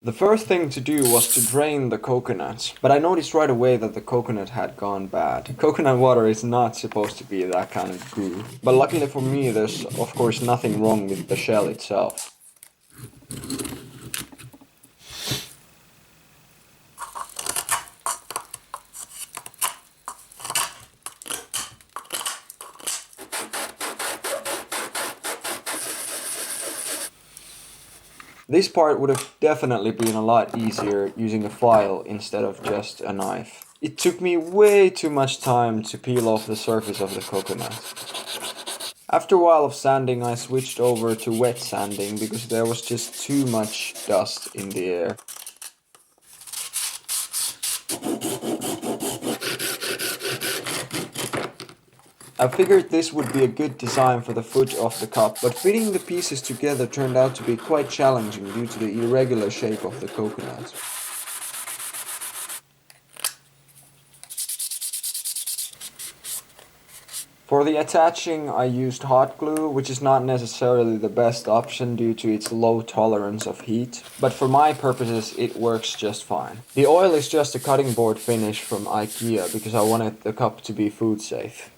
The first thing to do was to drain the coconuts, but I noticed right away that the coconut had gone bad. Coconut water is not supposed to be that kind of goo, but luckily for me there's of course nothing wrong with the shell itself. This part would have definitely been a lot easier using a file instead of just a knife. It took me way too much time to peel off the surface of the coconut. After a while of sanding, I switched over to wet sanding because there was just too much dust in the air. I figured this would be a good design for the foot of the cup, but fitting the pieces together turned out to be quite challenging due to the irregular shape of the coconut. For the attaching, I used hot glue, which is not necessarily the best option due to its low tolerance of heat, but for my purposes it works just fine. The oil is just a cutting board finish from IKEA because I wanted the cup to be food safe.